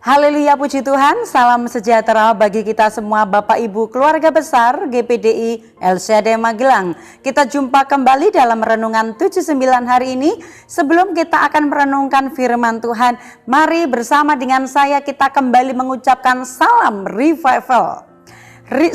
Haleluya, puji Tuhan, salam sejahtera bagi kita semua Bapak Ibu keluarga besar GPDI El Shaddai Magelang. Kita jumpa kembali dalam Renungan 79 hari ini. Sebelum kita akan merenungkan firman Tuhan, mari bersama dengan saya kita kembali mengucapkan salam revival.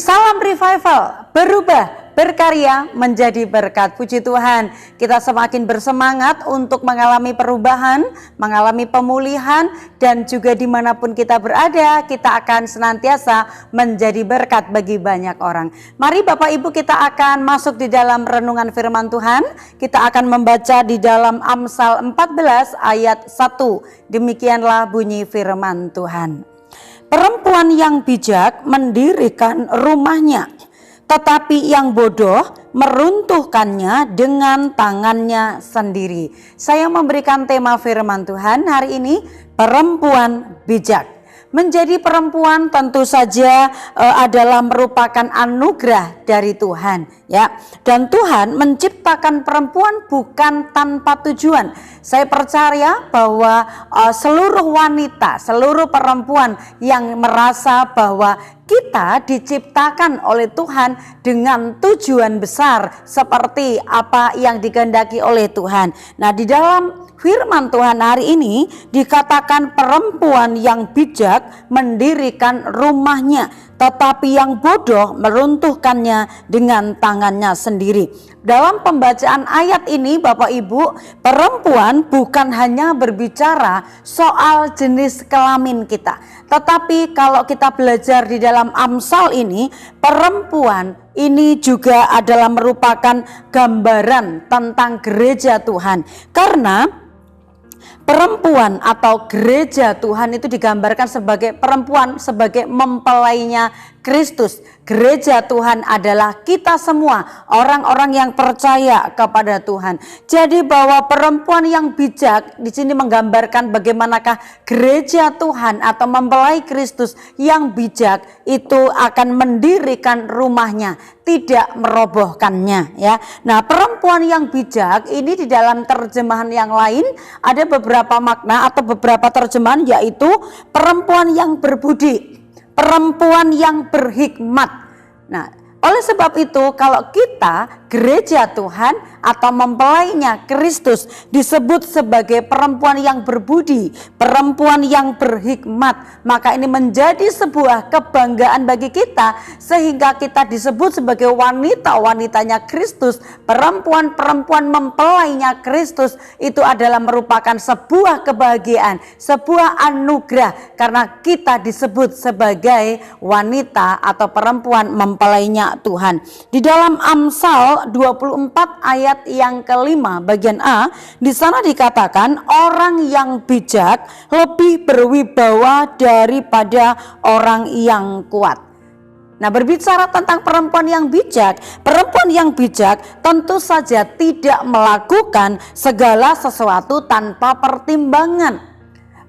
Salam revival, berubah, berkarya, menjadi berkat. Puji Tuhan, kita semakin bersemangat untuk mengalami perubahan, mengalami pemulihan, dan juga dimanapun kita berada, kita akan senantiasa menjadi berkat bagi banyak orang. Mari Bapak Ibu, kita akan masuk di dalam renungan firman Tuhan. Kita akan membaca di dalam Amsal 14 ayat 1. Demikianlah bunyi firman Tuhan. Perempuan yang bijak mendirikan rumahnya, tetapi yang bodoh meruntuhkannya dengan tangannya sendiri. Saya memberikan tema firman Tuhan hari ini, perempuan bijak. Menjadi perempuan tentu saja adalah merupakan anugerah dari Tuhan, ya. Dan Tuhan menciptakan perempuan bukan tanpa tujuan. Saya percaya bahwa seluruh wanita, seluruh perempuan yang merasa bahwa kita diciptakan oleh Tuhan dengan tujuan besar seperti apa yang dikehendaki oleh Tuhan. Nah, di dalam firman Tuhan hari ini dikatakan perempuan yang bijak mendirikan rumahnya, tetapi yang bodoh meruntuhkannya dengan tangannya sendiri. Dalam pembacaan ayat ini Bapak Ibu, perempuan bukan hanya berbicara soal jenis kelamin kita, tetapi kalau kita belajar di dalam Amsal ini, perempuan ini juga adalah merupakan gambaran tentang gereja Tuhan. Karena perempuan atau gereja Tuhan itu digambarkan sebagai perempuan, sebagai mempelainya Kristus. Gereja Tuhan adalah kita semua, orang-orang yang percaya kepada Tuhan. Jadi bahwa perempuan yang bijak di sini menggambarkan bagaimanakah gereja Tuhan atau mempelai Kristus yang bijak itu akan mendirikan rumahnya, tidak merobohkannya, ya. Nah, perempuan yang bijak ini di dalam terjemahan yang lain ada beberapa makna atau beberapa terjemahan, yaitu perempuan yang berbudi, perempuan yang berhikmat. Nah, oleh sebab itu kalau kita gereja Tuhan atau mempelainya Kristus disebut sebagai perempuan yang berbudi, perempuan yang berhikmat, maka ini menjadi sebuah kebanggaan bagi kita sehingga kita disebut sebagai wanita-wanitanya Kristus, perempuan-perempuan mempelainya Kristus. Itu adalah merupakan sebuah kebahagiaan, sebuah anugerah karena kita disebut sebagai wanita atau perempuan mempelainya Tuhan. Di dalam Amsal 24 ayat yang kelima bagian A, di sana dikatakan orang yang bijak lebih berwibawa daripada orang yang kuat. Nah, berbicara tentang perempuan yang bijak tentu saja tidak melakukan segala sesuatu tanpa pertimbangan.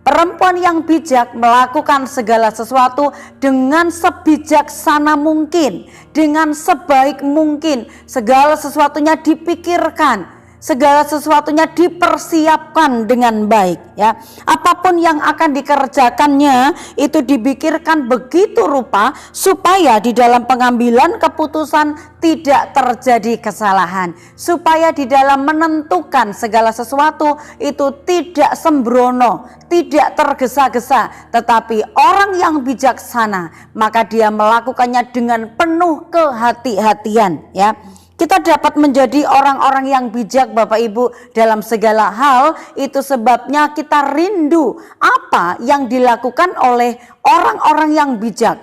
Perempuan yang bijak melakukan segala sesuatu dengan sebijaksana mungkin, dengan sebaik mungkin. Segala sesuatunya dipikirkan, segala sesuatunya dipersiapkan dengan baik, ya. Apapun yang akan dikerjakannya itu dipikirkan begitu rupa supaya di dalam pengambilan keputusan tidak terjadi kesalahan, supaya di dalam menentukan segala sesuatu itu tidak sembrono, tidak tergesa-gesa, tetapi orang yang bijaksana maka dia melakukannya dengan penuh kehati-hatian, ya. Kita dapat menjadi orang-orang yang bijak Bapak Ibu dalam segala hal. Itu sebabnya kita rindu apa yang dilakukan oleh orang-orang yang bijak.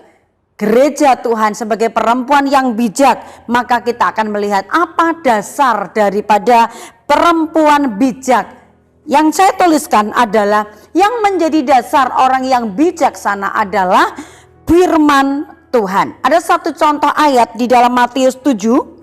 Gereja Tuhan sebagai perempuan yang bijak, maka kita akan melihat apa dasar daripada perempuan bijak. Yang saya tuliskan adalah yang menjadi dasar orang yang bijaksana adalah firman Tuhan. Ada satu contoh ayat di dalam Matius 7.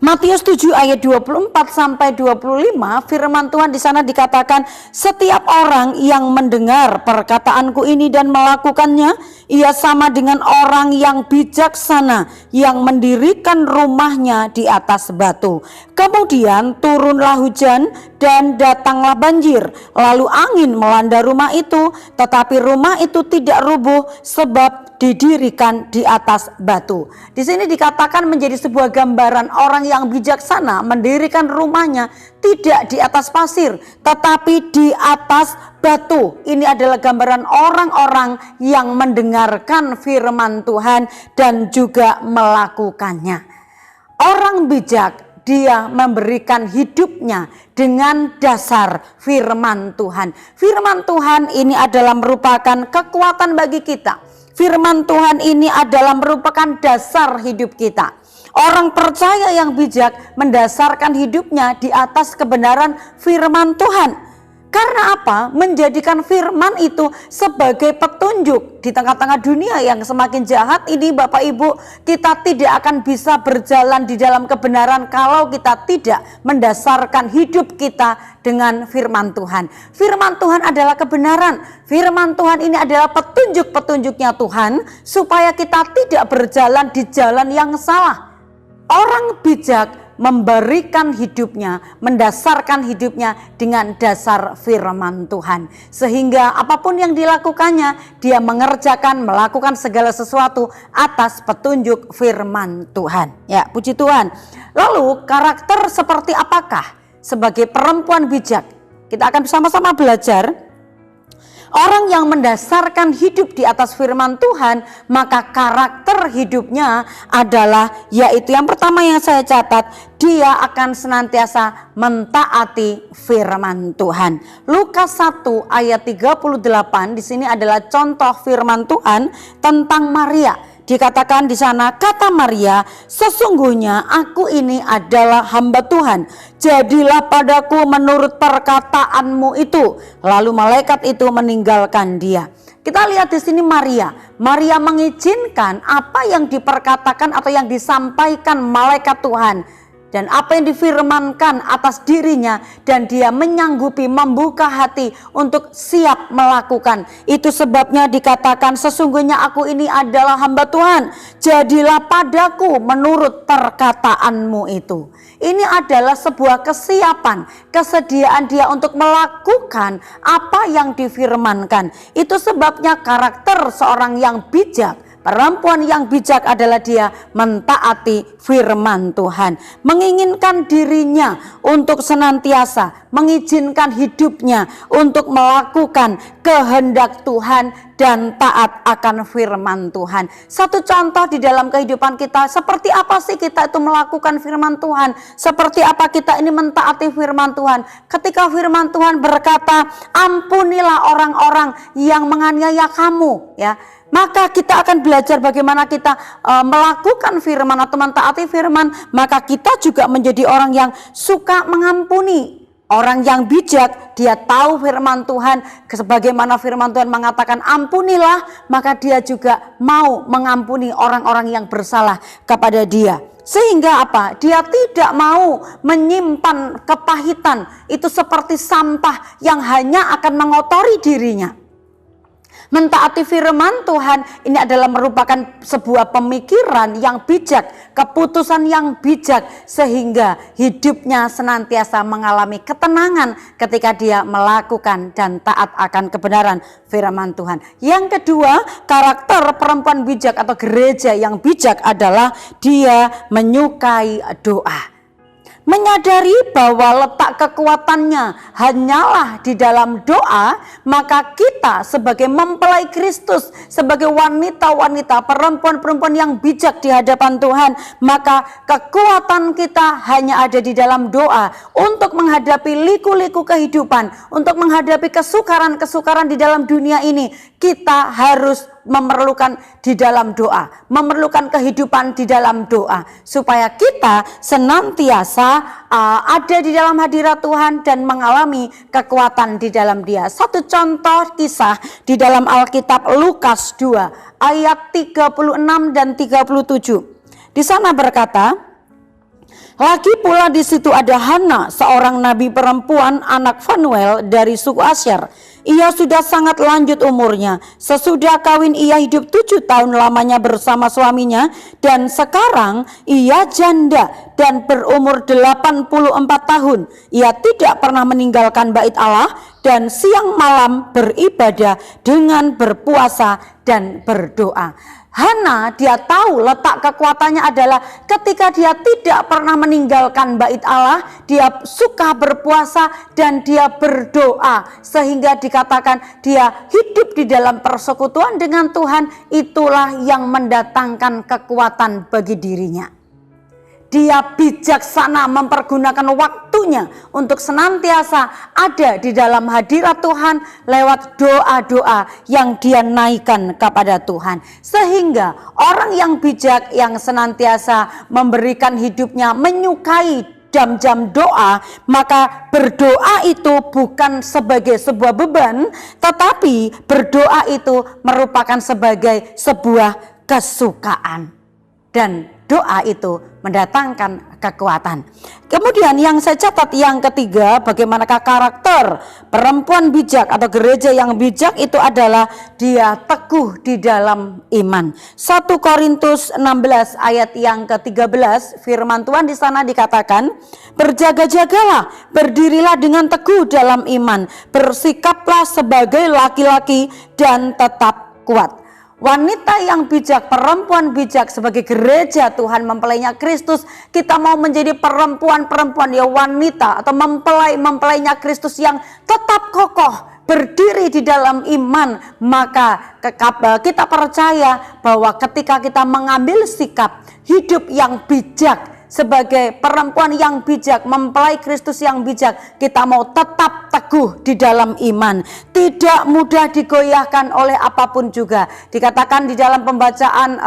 Matius 7 ayat 24 sampai 25, firman Tuhan di sana dikatakan, setiap orang yang mendengar perkataanku ini dan melakukannya, ia sama dengan orang yang bijaksana yang mendirikan rumahnya di atas batu. Kemudian turunlah hujan dan datanglah banjir, lalu angin melanda rumah itu, tetapi rumah itu tidak rubuh sebab didirikan di atas batu. Di sini dikatakan menjadi sebuah gambaran orang yang bijaksana mendirikan rumahnya tidak di atas pasir, tetapi di atas batu. Ini adalah gambaran orang-orang yang mendengarkan firman Tuhan dan juga melakukannya. Orang bijak, dia memberikan hidupnya dengan dasar firman Tuhan. Firman Tuhan ini adalah merupakan kekuatan bagi kita. Firman Tuhan ini adalah merupakan dasar hidup kita. Orang percaya yang bijak mendasarkan hidupnya di atas kebenaran firman Tuhan. Karena apa? Menjadikan firman itu sebagai petunjuk di tengah-tengah dunia yang semakin jahat ini, Bapak Ibu, kita tidak akan bisa berjalan di dalam kebenaran kalau kita tidak mendasarkan hidup kita dengan firman Tuhan. Firman Tuhan adalah kebenaran. Firman Tuhan ini adalah petunjuk-petunjuknya Tuhan supaya kita tidak berjalan di jalan yang salah. Orang bijak memberikan hidupnya, mendasarkan hidupnya dengan dasar firman Tuhan. Sehingga apapun yang dilakukannya, dia mengerjakan, melakukan segala sesuatu atas petunjuk firman Tuhan. Ya, puji Tuhan. Lalu karakter seperti apakah sebagai perempuan bijak? Kita akan bersama-sama belajar. Orang yang mendasarkan hidup di atas firman Tuhan, maka karakter hidupnya adalah, yaitu yang pertama yang saya catat, dia akan senantiasa mentaati firman Tuhan. Lukas 1 ayat 38 di sini adalah contoh firman Tuhan tentang Maria. Dikatakan di sana, kata Maria, sesungguhnya aku ini adalah hamba Tuhan, jadilah padaku menurut perkataanmu itu. Lalu malaikat itu meninggalkan dia. Kita lihat di sini Maria mengizinkan apa yang diperkatakan atau yang disampaikan malaikat Tuhan dan apa yang difirmankan atas dirinya, dan dia menyanggupi membuka hati untuk siap melakukan. Itu sebabnya dikatakan, sesungguhnya aku ini adalah hamba Tuhan, jadilah padaku menurut perkataanmu itu. Ini adalah sebuah kesiapan, kesediaan dia untuk melakukan apa yang difirmankan. Itu sebabnya karakter seorang yang bijak, perempuan yang bijak adalah dia mentaati firman Tuhan, menginginkan dirinya untuk senantiasa mengizinkan hidupnya untuk melakukan kehendak Tuhan dan taat akan firman Tuhan. Satu contoh di dalam kehidupan kita, seperti apa sih kita itu melakukan firman Tuhan? Seperti apa kita ini mentaati firman Tuhan? Ketika firman Tuhan berkata, ampunilah orang-orang yang menganiaya kamu, ya. Maka kita akan belajar bagaimana kita melakukan firman atau mentaati firman. Maka kita juga menjadi orang yang suka mengampuni. Orang yang bijak, dia tahu firman Tuhan, sebagaimana firman Tuhan mengatakan ampunilah, maka dia juga mau mengampuni orang-orang yang bersalah kepada dia. Sehingga apa? Dia tidak mau menyimpan kepahitan, itu seperti sampah yang hanya akan mengotori dirinya. Mentaati firman Tuhan ini adalah merupakan sebuah pemikiran yang bijak, keputusan yang bijak, sehingga hidupnya senantiasa mengalami ketenangan ketika dia melakukan dan taat akan kebenaran firman Tuhan. Yang kedua, karakter perempuan bijak atau gereja yang bijak adalah dia menyukai doa. Menyadari bahwa letak kekuatannya hanyalah di dalam doa, maka kita sebagai mempelai Kristus, sebagai wanita-wanita, perempuan-perempuan yang bijak di hadapan Tuhan, maka kekuatan kita hanya ada di dalam doa untuk menghadapi liku-liku kehidupan, untuk menghadapi kesukaran-kesukaran di dalam dunia ini. Kita harus memerlukan di dalam doa, memerlukan kehidupan di dalam doa, supaya kita senantiasa ada di dalam hadirat Tuhan dan mengalami kekuatan di dalam Dia. Satu contoh kisah di dalam Alkitab, Lukas 2 ayat 36 dan 37. Di sana berkata, Lagi pula di situ ada Hana, seorang nabi perempuan anak Fanuel dari suku Asyer. Ia sudah sangat lanjut umurnya. Sesudah kawin ia hidup 7 tahun lamanya bersama suaminya, dan sekarang ia janda dan berumur 84 tahun. Ia tidak pernah meninggalkan bait Allah dan siang malam beribadah dengan berpuasa dan berdoa. Hana, dia tahu letak kekuatannya adalah ketika dia tidak pernah meninggalkan bait Allah, dia suka berpuasa dan dia berdoa, sehingga dikatakan dia hidup di dalam persekutuan dengan Tuhan. Itulah yang mendatangkan kekuatan bagi dirinya. Dia bijaksana mempergunakan waktunya untuk senantiasa ada di dalam hadirat Tuhan lewat doa-doa yang dia naikkan kepada Tuhan. Sehingga orang yang bijak yang senantiasa memberikan hidupnya menyukai jam-jam doa, maka berdoa itu bukan sebagai sebuah beban, tetapi berdoa itu merupakan sebagai sebuah kesukaan. Dan doa itu mendatangkan kekuatan. Kemudian yang saya catat yang ketiga, bagaimanakah karakter perempuan bijak atau gereja yang bijak itu adalah dia teguh di dalam iman. 1 Korintus 16 ayat yang ke-13, firman Tuhan di sana dikatakan, berjaga-jagalah, berdirilah dengan teguh dalam iman, bersikaplah sebagai laki-laki dan tetap kuat. Wanita yang bijak, perempuan bijak sebagai gereja Tuhan mempelainya Kristus, kita mau menjadi perempuan-perempuan ya wanita atau mempelainya Kristus yang tetap kokoh berdiri di dalam iman. Maka kita percaya bahwa ketika kita mengambil sikap hidup yang bijak sebagai perempuan yang bijak, mempelai Kristus yang bijak, kita mau tetap teguh di dalam iman, tidak mudah digoyahkan oleh apapun juga. Dikatakan di dalam pembacaan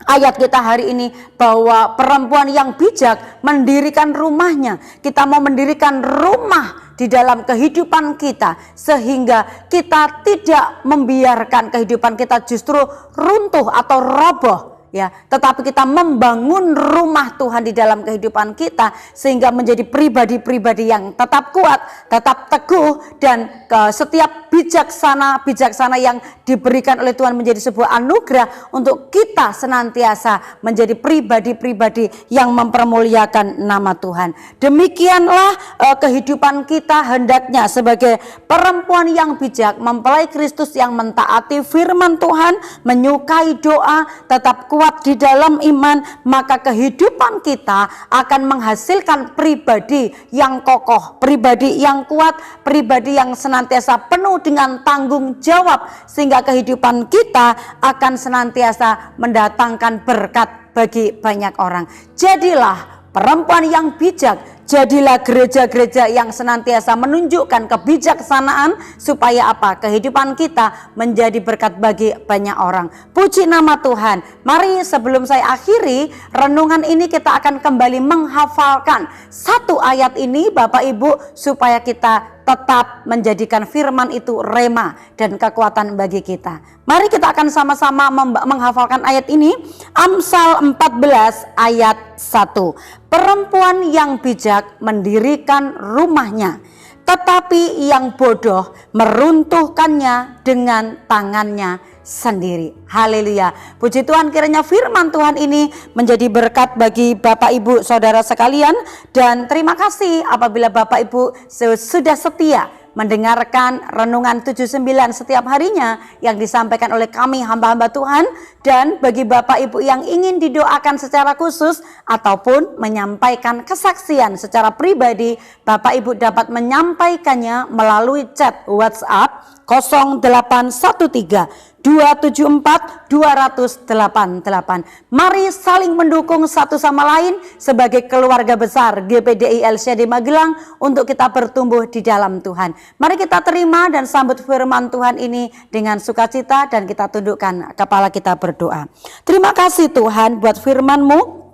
ayat kita hari ini bahwa perempuan yang bijak mendirikan rumahnya. Kita mau mendirikan rumah di dalam kehidupan kita, sehingga kita tidak membiarkan kehidupan kita justru runtuh atau roboh, ya, tetapi kita membangun rumah Tuhan di dalam kehidupan kita sehingga menjadi pribadi-pribadi yang tetap kuat, tetap teguh, dan setiap bijaksana yang diberikan oleh Tuhan menjadi sebuah anugerah untuk kita senantiasa menjadi pribadi-pribadi yang mempermuliakan nama Tuhan. Demikianlah kehidupan kita hendaknya sebagai perempuan yang bijak, mempelai Kristus yang mentaati firman Tuhan, menyukai doa, tetap kuat di dalam iman. Maka kehidupan kita akan menghasilkan pribadi yang kokoh, pribadi yang kuat, pribadi yang senantiasa penuh dengan tanggung jawab, sehingga kehidupan kita akan senantiasa mendatangkan berkat bagi banyak orang. Jadilah perempuan yang bijak, jadilah gereja-gereja yang senantiasa menunjukkan kebijaksanaan, supaya apa? Kehidupan kita menjadi berkat bagi banyak orang. Puji nama Tuhan. Mari sebelum saya akhiri renungan ini, kita akan kembali menghafalkan satu ayat ini Bapak Ibu, supaya kita tetap menjadikan firman itu rema dan kekuatan bagi kita. Mari kita akan sama-sama menghafalkan ayat ini. Amsal 14 ayat 1. Perempuan yang bijak mendirikan rumahnya, tetapi yang bodoh meruntuhkannya dengan tangannya sendiri. Haleluya. Puji Tuhan, kiranya firman Tuhan ini menjadi berkat bagi Bapak Ibu Saudara sekalian, dan terima kasih apabila Bapak Ibu sudah setia mendengarkan renungan 79 setiap harinya yang disampaikan oleh kami hamba-hamba Tuhan. Dan bagi Bapak Ibu yang ingin didoakan secara khusus ataupun menyampaikan kesaksian secara pribadi, Bapak Ibu dapat menyampaikannya melalui chat WhatsApp 0813 274 288. Mari saling mendukung satu sama lain sebagai keluarga besar GPDI LCD Magelang untuk kita bertumbuh di dalam Tuhan. Mari kita terima dan sambut firman Tuhan ini dengan sukacita, dan kita tundukkan kepala kita berdoa. Terima kasih Tuhan buat firman-Mu.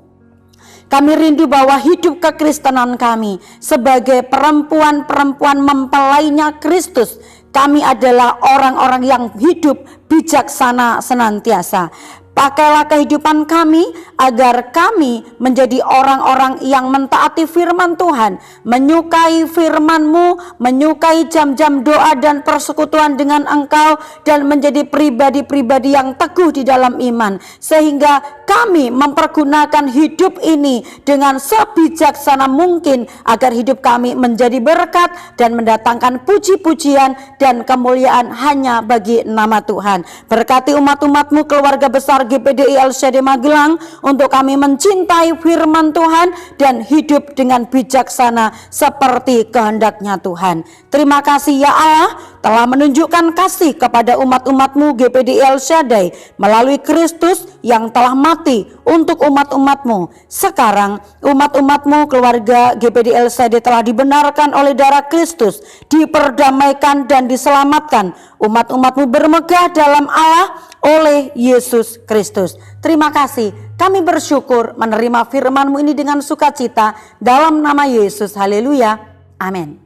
Kami rindu bahwa hidup kekristenan kami sebagai perempuan-perempuan mempelainya Kristus, kami adalah orang-orang yang hidup bijaksana senantiasa. Pakailah kehidupan kami agar kami menjadi orang-orang yang mentaati firman Tuhan, menyukai firman-Mu, menyukai jam-jam doa dan persekutuan dengan Engkau, dan menjadi pribadi-pribadi yang teguh di dalam iman, sehingga kami mempergunakan hidup ini dengan sebijaksana mungkin agar hidup kami menjadi berkat dan mendatangkan puji-pujian dan kemuliaan hanya bagi nama Tuhan. Berkati umat-umat-Mu, keluarga besar GPDI LCD Magelang, untuk kami mencintai firman Tuhan dan hidup dengan bijaksana seperti kehendak-Nya Tuhan. Terima kasih ya Allah telah menunjukkan kasih kepada umat-umat-Mu GPDI El Shaddai melalui Kristus yang telah mati untuk umat-umat-Mu. Sekarang umat-umat-Mu keluarga GPDI El Shaddai telah dibenarkan oleh darah Kristus, diperdamaikan dan diselamatkan. Umat-umat-Mu bermegah dalam Allah oleh Yesus Kristus. Terima kasih, kami bersyukur menerima firman-Mu ini dengan sukacita dalam nama Yesus. Haleluya, amin.